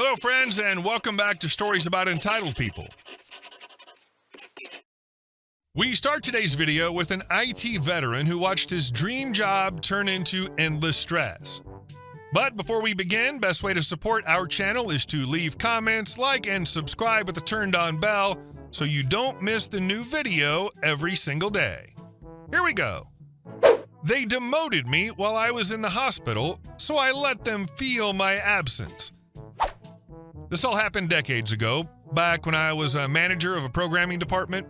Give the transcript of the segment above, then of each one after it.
Hello, friends, and welcome back to Stories About Entitled People. We start today's video with an IT veteran who watched his dream job turn into endless stress. But before we begin, best way to support our channel is to leave comments, like, and subscribe with the turned-on bell so you don't miss the new video every single day. Here we go. They demoted me while I was in the hospital, so I let them feel my absence. This all happened decades ago, back when I was a manager of a programming department.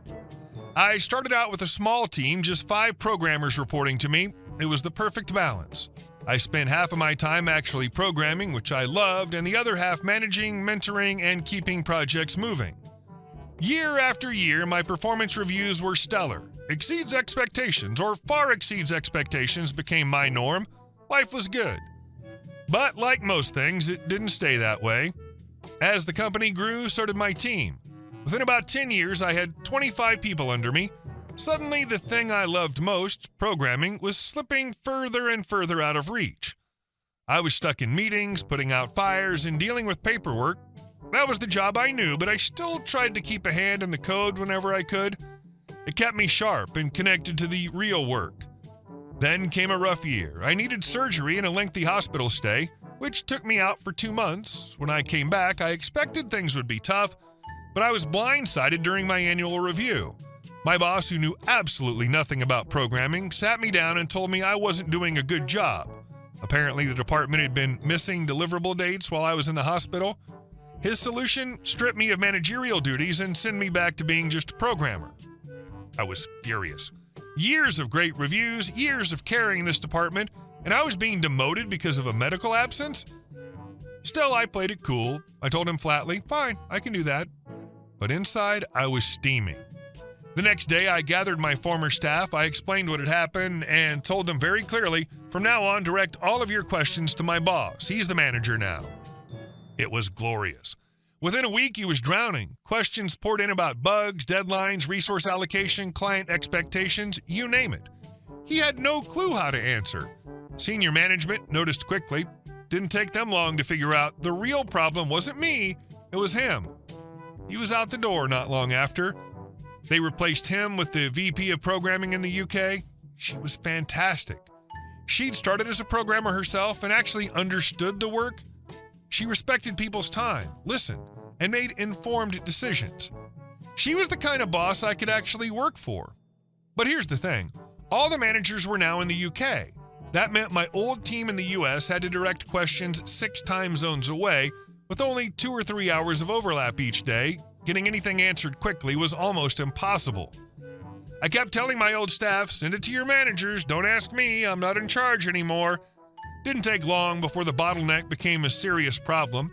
I started out with a small team, just 5 programmers reporting to me. It was the perfect balance. I spent half of my time actually programming, which I loved, and the other half managing, mentoring, and keeping projects moving. Year after year, my performance reviews were stellar. Exceeds expectations, or far exceeds expectations, became my norm. Life was good. But like most things, it didn't stay that way. As the company grew, so did my team. Within about 10 years, I had 25 people under me. Suddenly, the thing I loved most, programming, was slipping further and further out of reach. I was stuck in meetings, putting out fires, and dealing with paperwork. That was the job I knew, but I still tried to keep a hand in the code whenever I could. It kept me sharp and connected to the real work. Then came a rough year. I needed surgery and a lengthy hospital stay, which took me out for 2 months. When I came back, I expected things would be tough, but I was blindsided during my annual review. My boss, who knew absolutely nothing about programming, sat me down and told me I wasn't doing a good job. Apparently, the department had been missing deliverable dates while I was in the hospital. His solution: strip me of managerial duties and send me back to being just a programmer. I was furious. Years of great reviews, years of carrying this department, and I was being demoted because of a medical absence? Still, I played it cool. I told him flatly, fine, I can do that. But inside, I was steaming. The next day, I gathered my former staff, I explained what had happened, and told them very clearly, from now on, direct all of your questions to my boss. He's the manager now. It was glorious. Within a week, he was drowning. Questions poured in about bugs, deadlines, resource allocation, client expectations, you name it. He had no clue how to answer. Senior management noticed quickly. Didn't take them long to figure out the real problem wasn't me, it was him. He was out the door not long after. They replaced him with the VP of programming in the UK. She was fantastic. She'd started as a programmer herself and actually understood the work. She respected people's time, listened, and made informed decisions. She was the kind of boss I could actually work for. But here's the thing. All the managers were now in the UK. That meant my old team in the US had to direct questions 6 time zones away, with only 2 or 3 hours of overlap each day. Getting anything answered quickly was almost impossible. I kept telling my old staff, send it to your managers, don't ask me, I'm not in charge anymore. Didn't take long before the bottleneck became a serious problem.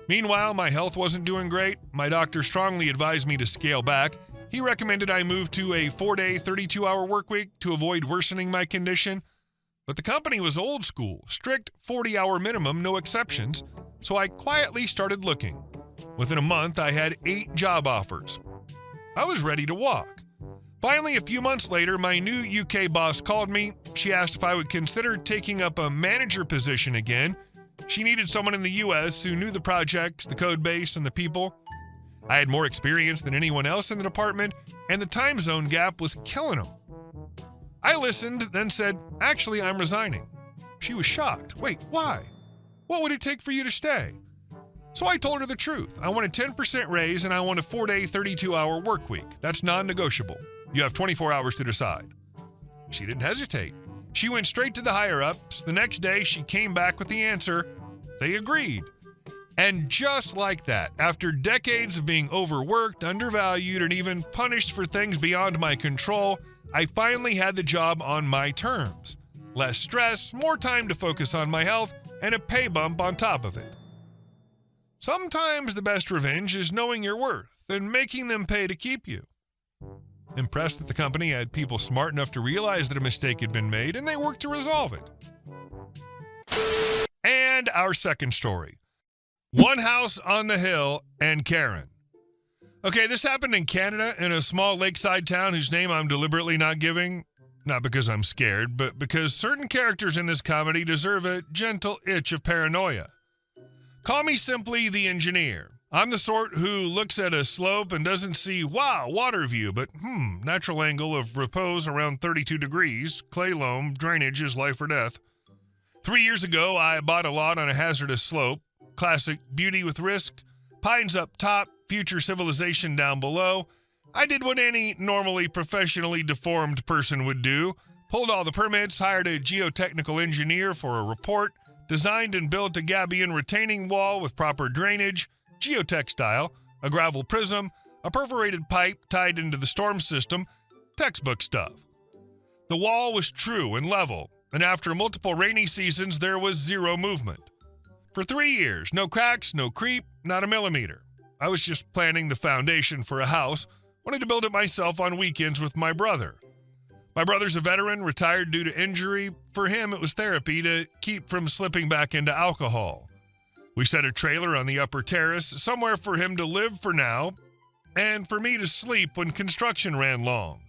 Meanwhile, my health wasn't doing great. My doctor strongly advised me to scale back. He recommended I move to a 4-day, 32-hour work week to avoid worsening my condition. But the company was old school, strict 40-hour minimum, no exceptions, so I quietly started looking. Within a month, I had 8 job offers. I was ready to walk. Finally, a few months later, my new UK boss called me. She asked if I would consider taking up a manager position again. She needed someone in the US who knew the projects, the code base, and the people. I had more experience than anyone else in the department, and the time zone gap was killing them. I listened, then said, actually, I'm resigning. She was shocked. Wait, why? What would it take for you to stay? So I told her the truth. I want a 10% raise, and I want a 4-day, 32-hour work week. That's non-negotiable. You have 24 hours to decide. She didn't hesitate. She went straight to the higher-ups. The next day, she came back with the answer. They agreed. And just like that, after decades of being overworked, undervalued, and even punished for things beyond my control, I finally had the job on my terms. Less stress, more time to focus on my health, and a pay bump on top of it. Sometimes the best revenge is knowing your worth and making them pay to keep you. Impressed that the company had people smart enough to realize that a mistake had been made, and they worked to resolve it. And our second story. One house on the hill and Karen. Okay, this happened in Canada in a small lakeside town whose name I'm deliberately not giving. Not because I'm scared, but because certain characters in this comedy deserve a gentle itch of paranoia. Call me simply the engineer. I'm the sort who looks at a slope and doesn't see, wow, water view, but natural angle of repose around 32 degrees, clay loam, drainage is life or death. 3 years ago, I bought a lot on a hazardous slope. Classic beauty with risk. Pines up top, future civilization down below. I did what any normally professionally deformed person would do. Pulled all the permits, hired a geotechnical engineer for a report, designed and built a gabion retaining wall with proper drainage, geotech style, a gravel prism, a perforated pipe tied into the storm system, textbook stuff. The wall was true and level, and after multiple rainy seasons, there was zero movement. For 3 years, no cracks, no creep, not a millimeter. I was just planning the foundation for a house, wanted to build it myself on weekends with my brother. My brother's a veteran, retired due to injury. For him, it was therapy to keep from slipping back into alcohol. We set a trailer on the upper terrace, somewhere for him to live for now, and for me to sleep when construction ran long.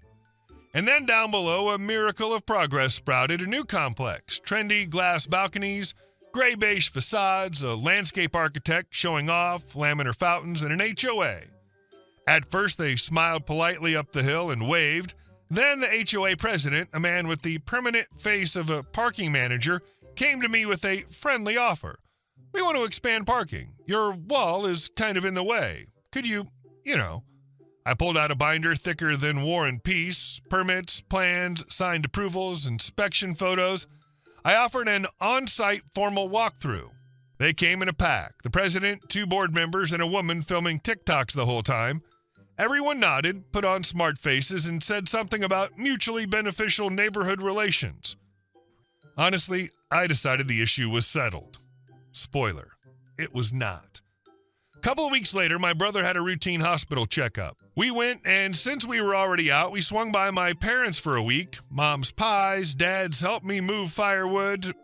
And then down below, a miracle of progress sprouted, a new complex, trendy glass balconies, gray beige facades, a landscape architect showing off, laminar fountains, and an HOA. At first, they smiled politely up the hill and waved. Then the HOA president, a man with the permanent face of a parking manager, came to me with a friendly offer. We want to expand parking. Your wall is kind of in the way. Could you. I pulled out a binder thicker than War and Peace, permits, plans, signed approvals, inspection photos. I offered an on-site formal walkthrough. They came in a pack, the president, 2 board members, and a woman filming TikToks the whole time. Everyone nodded, put on smart faces, and said something about mutually beneficial neighborhood relations. Honestly, I decided the issue was settled. Spoiler, it was not. A couple of weeks later, my brother had a routine hospital checkup. We went, and since we were already out, we swung by my parents for a week. Mom's pies, Dad's helped me move firewood.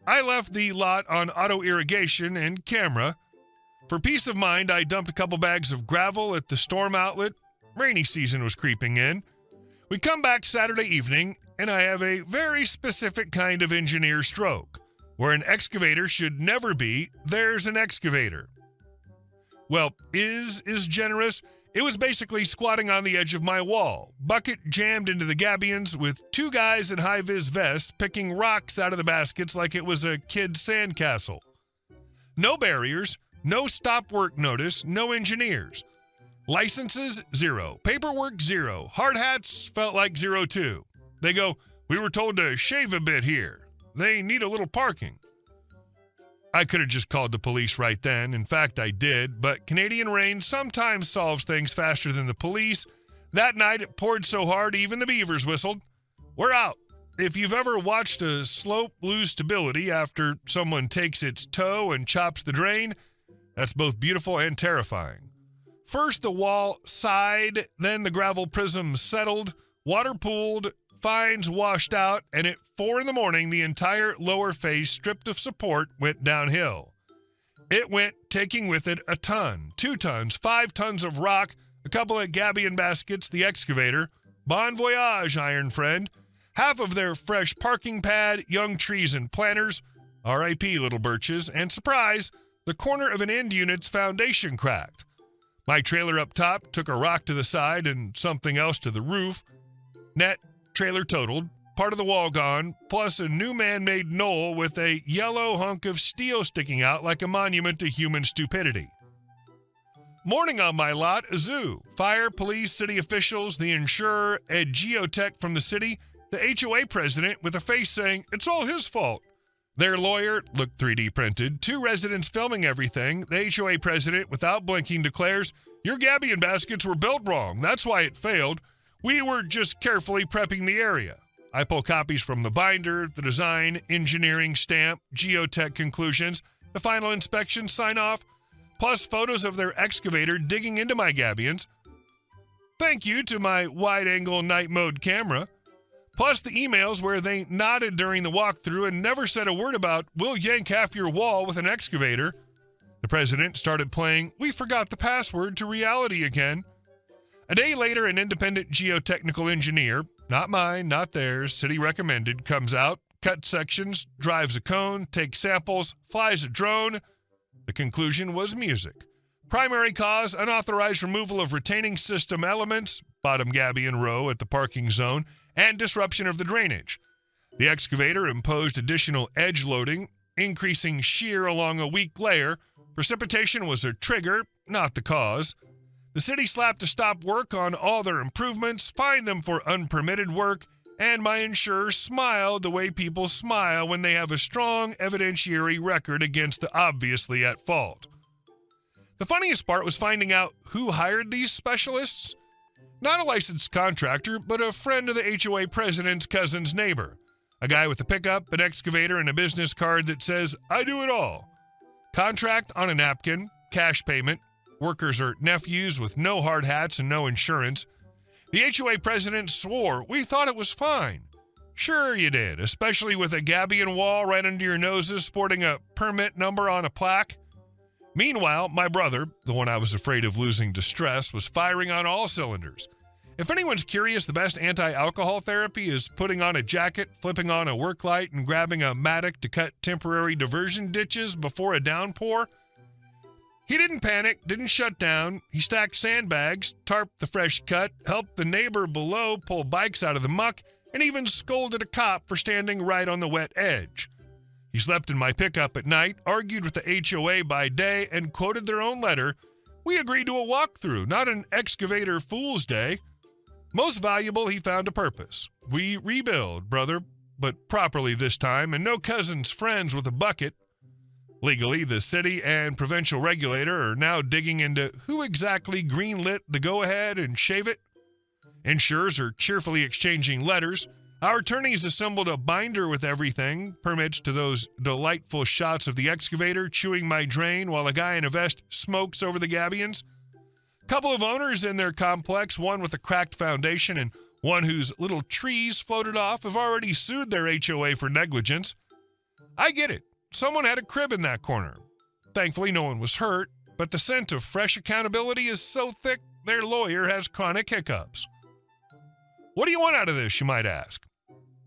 I left the lot on auto irrigation and camera. For peace of mind, I dumped a couple bags of gravel at the storm outlet. Rainy season was creeping in. We come back Saturday evening, and I have a very specific kind of engineer stroke. Where an excavator should never be, there's an excavator. Well, is generous. It was basically squatting on the edge of my wall, bucket jammed into the gabions with 2 guys in high-vis vests picking rocks out of the baskets like it was a kid's sandcastle. No barriers, no stop work notice, no engineers. Licenses, 0. Paperwork, 0. Hard hats felt like 0 too. They go, we were told to shave a bit here. They need a little parking. I could have just called the police right then. In fact, I did, but Canadian rain sometimes solves things faster than the police. That night, it poured so hard, even the beavers whistled. We're out. If you've ever watched a slope lose stability after someone takes its toe and chops the drain, that's both beautiful and terrifying. First, the wall sighed, then the gravel prism settled, water pooled, fines washed out, and at 4 a.m, the entire lower face, stripped of support, went downhill. It went, taking with it a ton, 2 tons, 5 tons of rock, a couple of gabion baskets, the excavator, bon voyage, iron friend, half of their fresh parking pad, young trees and planters, R.I.P. little birches, and surprise, the corner of an end unit's foundation cracked. My trailer up top took a rock to the side and something else to the roof. Net, trailer totaled, part of the wall gone, plus a new man-made knoll with a yellow hunk of steel sticking out like a monument to human stupidity. Morning on my lot, a zoo. Fire, police, city officials, the insurer, a geotech from the city, the HOA president with a face saying, it's all his fault. Their lawyer looked 3D printed, 2 residents filming everything. The HOA president, without blinking, declares, your gabion baskets were built wrong. That's why it failed. We were just carefully prepping the area. I pull copies from the binder, the design, engineering stamp, geotech conclusions, the final inspection sign-off, plus photos of their excavator digging into my gabions. Thank you to my wide-angle night mode camera. Plus the emails where they nodded during the walkthrough and never said a word about, we'll yank half your wall with an excavator. The president started playing, we forgot the password to reality again. A day later, an independent geotechnical engineer, not mine, not theirs, city recommended, comes out, cuts sections, drives a cone, takes samples, flies a drone. The conclusion was music. Primary cause, unauthorized removal of retaining system elements, bottom gabion row at the parking zone, and disruption of the drainage. The excavator imposed additional edge loading, increasing shear along a weak layer. Precipitation was a trigger, not the cause. The city slapped a stop work on all their improvements, fined them for unpermitted work, and my insurer smiled the way people smile when they have a strong evidentiary record against the obviously at fault. The funniest part was finding out who hired these specialists. Not a licensed contractor, but a friend of the HOA president's cousin's neighbor. A guy with a pickup, an excavator, and a business card that says, "I do it all." Contract on a napkin, cash payment. Workers are nephews with no hard hats and no insurance. The HOA president swore we thought it was fine. Sure you did, especially with a gabion wall right under your noses sporting a permit number on a plaque. Meanwhile, my brother, the one I was afraid of losing to stress, was firing on all cylinders. If anyone's curious, the best anti-alcohol therapy is putting on a jacket, flipping on a work light, and grabbing a mattock to cut temporary diversion ditches before a downpour. He didn't panic, didn't shut down. He stacked sandbags, tarped the fresh cut, helped the neighbor below pull bikes out of the muck, and even scolded a cop for standing right on the wet edge. He slept in my pickup at night, argued with the HOA by day, and quoted their own letter. We agreed to a walkthrough, not an excavator fool's day. Most valuable, he found a purpose. We rebuild, brother, but properly this time, and no cousin's friends with a bucket. Legally, the city and provincial regulator are now digging into who exactly greenlit the go-ahead and shave it. Insurers are cheerfully exchanging letters. Our attorneys assembled a binder with everything, permits to those delightful shots of the excavator chewing my drain while a guy in a vest smokes over the gabions. Couple of owners in their complex, one with a cracked foundation and one whose little trees floated off, have already sued their HOA for negligence. I get it. Someone had a crib in that corner. Thankfully, no one was hurt, but the scent of fresh accountability is so thick, their lawyer has chronic hiccups. What do you want out of this, you might ask?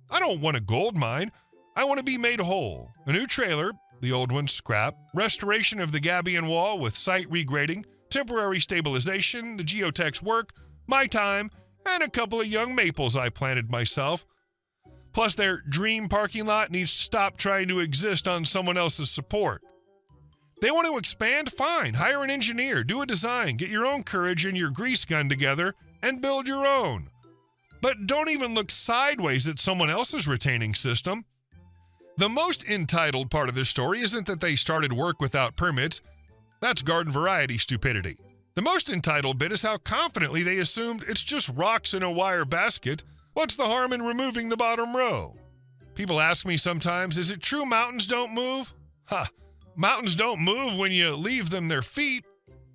I don't want a gold mine. I want to be made whole. A new trailer, the old one scrap, restoration of the gabion wall with site regrading, temporary stabilization, the geotech's work, my time, and a couple of young maples I planted myself. Plus, their dream parking lot needs to stop trying to exist on someone else's support. They want to expand? Fine. Hire an engineer, do a design, get your own courage and your grease gun together, and build your own. But don't even look sideways at someone else's retaining system. The most entitled part of this story isn't that they started work without permits. That's garden variety stupidity. The most entitled bit is how confidently they assumed it's just rocks in a wire basket. What's the harm in removing the bottom row? People ask me sometimes, is it true mountains don't move? Mountains don't move when you leave them their feet.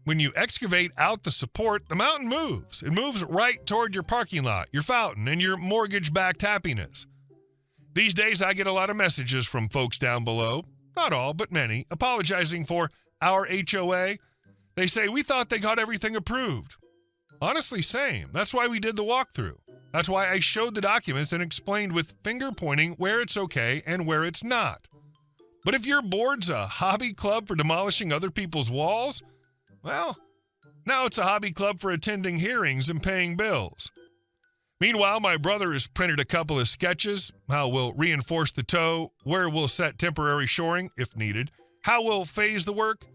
When you excavate out the support, the mountain moves. It moves right toward your parking lot, your fountain, and your mortgage-backed happiness. These days, I get a lot of messages from folks down below, not all, but many, apologizing for our HOA. They say, we thought they got everything approved. Honestly, same. That's why we did the walkthrough. That's why I showed the documents and explained with finger pointing where it's okay and where it's not. But if your board's a hobby club for demolishing other people's walls, well, now it's a hobby club for attending hearings and paying bills. Meanwhile, my brother has printed a couple of sketches, how we'll reinforce the toe, where we'll set temporary shoring, if needed, how we'll phase the work.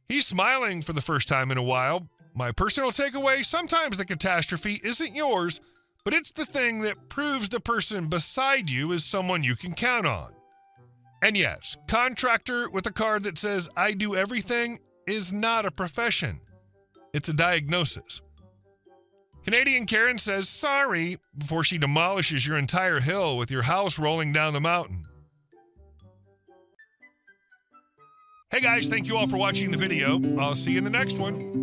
He's smiling for the first time in a while. My personal takeaway, sometimes the catastrophe isn't yours, but it's the thing that proves the person beside you is someone you can count on. And yes, contractor with a card that says, I do everything, is not a profession. It's a diagnosis. Canadian Karen says sorry before she demolishes your entire hill with your house rolling down the mountain. Hey guys, thank you all for watching the video. I'll see you in the next one.